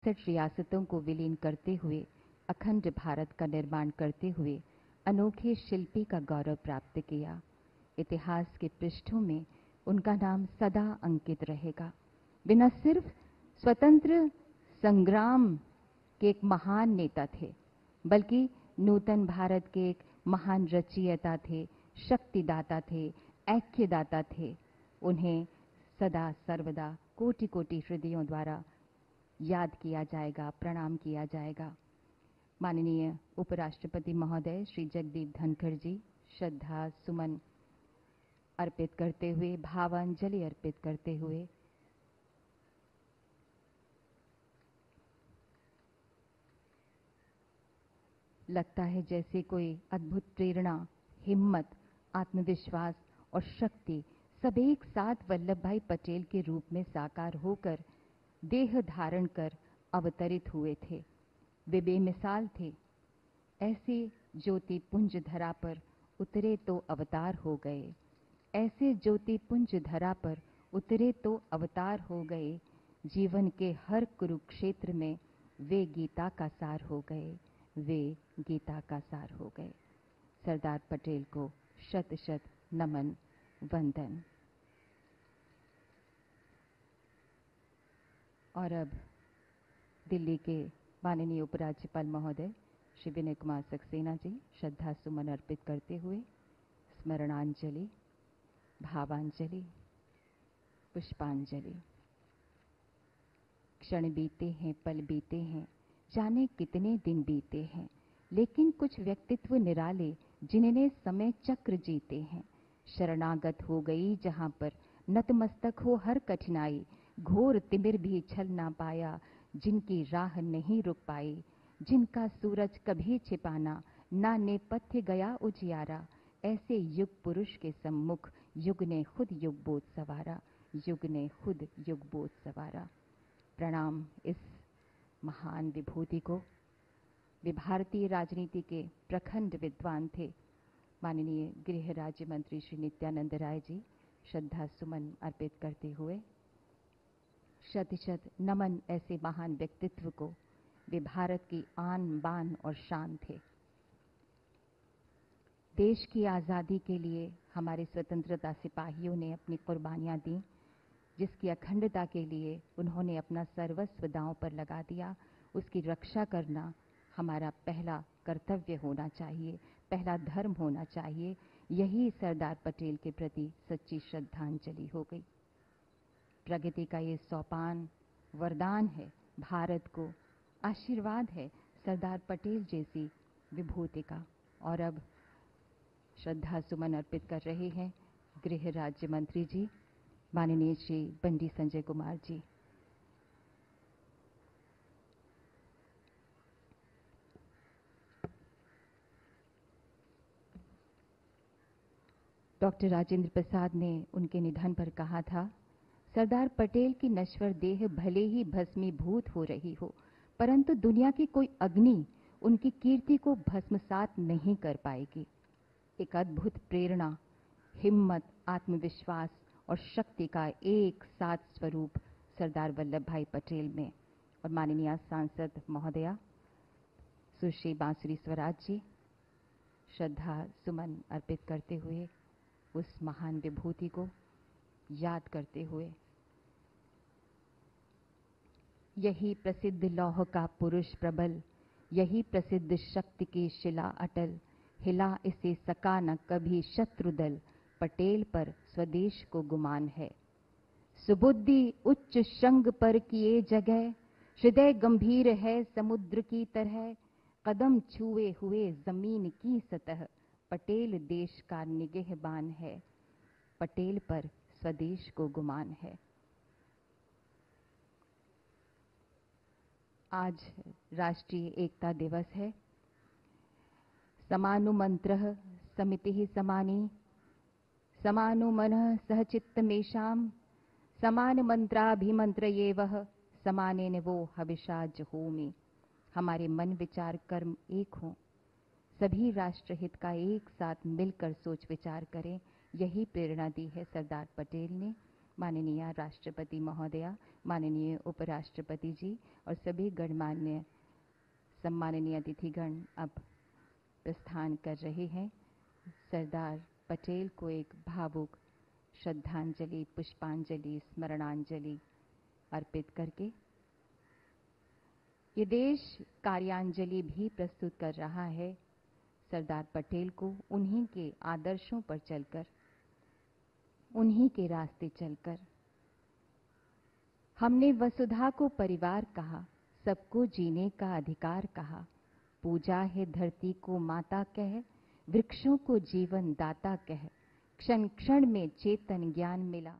61 रियासतों को विलीन करते हुए अखंड भारत का निर्माण करते हुए अनोखे शिल्पी का गौरव प्राप्त किया। इतिहास के पृष्ठों में उनका नाम सदा अंकित रहेगा। वे न सिर्फ स्वतंत्र संग्राम के एक महान नेता थे, बल्कि नूतन भारत के एक महान रचयिता थे, शक्तिदाता थे, ऐक्यदाता थे। उन्हें सदा सर्वदा कोटि कोटि हृदयों द्वारा याद किया जाएगा, प्रणाम किया जाएगा। माननीय उपराष्ट्रपति महोदय श्री जगदीप धनखड़ जी श्रद्धा सुमन अर्पित करते हुए, भावांजलि अर्पित करते हुए लगता है जैसे कोई अद्भुत प्रेरणा, हिम्मत, आत्मविश्वास और शक्ति सब एक साथ वल्लभ भाई पटेल के रूप में साकार होकर देह धारण कर अवतरित हुए थे। वे बेमिसाल थे। ऐसे ज्योति पुंज धरा पर उतरे तो अवतार हो गए, ऐसे ज्योति पुंज धरा पर उतरे तो अवतार हो गए। जीवन के हर कुरुक्षेत्र में वे गीता का सार हो गए, वे गीता का सार हो गए। सरदार पटेल को शत शत नमन, वंदन। और अब दिल्ली के माननीय उपराज्यपाल महोदय श्री विनय कुमार सक्सेना जी श्रद्धा सुमन अर्पित करते हुए स्मरणांजलि, भावांजलि, पुष्पांजलि। क्षण बीते हैं, पल बीते हैं, जाने कितने दिन बीते हैं, लेकिन कुछ व्यक्तित्व निराले जिन्हें समय चक्र जीते हैं। शरणागत हो गई जहां पर नतमस्तक हो हर कठिनाई, घोर तिमिर भी छल ना पाया, जिनकी राह नहीं रुक पाई, जिनका सूरज कभी छिपाना ना नेपथ्य गया उजियारा। ऐसे युग पुरुष के सम्मुख युग ने खुद युग बोध सवारा, युग ने खुद युग बोध सवारा। प्रणाम इस महान विभूति को। वे भारतीय राजनीति के प्रखंड विद्वान थे। माननीय गृह राज्य मंत्री श्री नित्यानंद राय जी श्रद्धा सुमन अर्पित करते हुए शत शत नमन ऐसे महान व्यक्तित्व को। वे भारत की आन बान और शान थे। देश की आज़ादी के लिए हमारे स्वतंत्रता सिपाहियों ने अपनी कुर्बानियां दी, जिसकी अखंडता के लिए उन्होंने अपना सर्वस्व दांव पर लगा दिया। उसकी रक्षा करना हमारा पहला कर्तव्य होना चाहिए, पहला धर्म होना चाहिए। यही सरदार पटेल के प्रति सच्ची श्रद्धांजलि हो गई। प्रगति का ये सोपान वरदान है भारत को, आशीर्वाद है सरदार पटेल जैसी विभूति का। और अब श्रद्धा सुमन अर्पित कर रहे हैं गृह राज्य मंत्री जी माननीय श्री बंडी संजय कुमार जी। डॉक्टर राजेंद्र प्रसाद ने उनके निधन पर कहा था, सरदार पटेल की नश्वर देह भले ही भस्मीभूत हो रही हो, परंतु दुनिया की कोई अग्नि उनकी कीर्ति को भस्मसात नहीं कर पाएगी। एक अद्भुत प्रेरणा, हिम्मत, आत्मविश्वास और शक्ति का एक साथ स्वरूप सरदार वल्लभ भाई पटेल में। और माननीय सांसद महोदया सुश्री बांसुरी स्वराज जी श्रद्धा सुमन अर्पित करते हुए उस महान विभूति को याद करते हुए, यही प्रसिद्ध लौह का पुरुष प्रबल, यही प्रसिद्ध शक्ति की शिला अटल, हिला इसे सका न कभी शत्रु दल, पटेल पर स्वदेश को गुमान है। सुबुद्धि उच्च शंग पर किए जगह, हृदय गंभीर है समुद्र की तरह, कदम छुए हुए जमीन की सतह, पटेल देश का निगहबान है, पटेल पर स्वदेश को गुमान है। आज राष्ट्रीय एकता दिवस है। समानुमंत्रः समितिः समानी, समानुमनः सहचित्तमेषां, समानमंत्राभिमंत्रयेवः, समानेन वो हविषा जुहोमि। हमारे मन विचार कर्म एक हों, सभी राष्ट्रहित का एक साथ मिलकर सोच विचार करें, यही प्रेरणा दी है सरदार पटेल ने। माननीय राष्ट्रपति महोदया, माननीय उपराष्ट्रपति जी और सभी गणमान्य सम्माननीय अतिथिगण अब प्रस्थान कर रहे हैं। सरदार पटेल को एक भावुक श्रद्धांजलि, पुष्पांजलि, स्मरणांजलि अर्पित करके ये देश कार्यांजलि भी प्रस्तुत कर रहा है सरदार पटेल को उन्हीं के आदर्शों पर चलकर, उन्हीं के रास्ते चलकर। हमने वसुधा को परिवार कहा, सबको जीने का अधिकार कहा, पूजा है धरती को माता कह, वृक्षों को जीवन दाता कह, क्षण क्षण में चेतन ज्ञान मिला।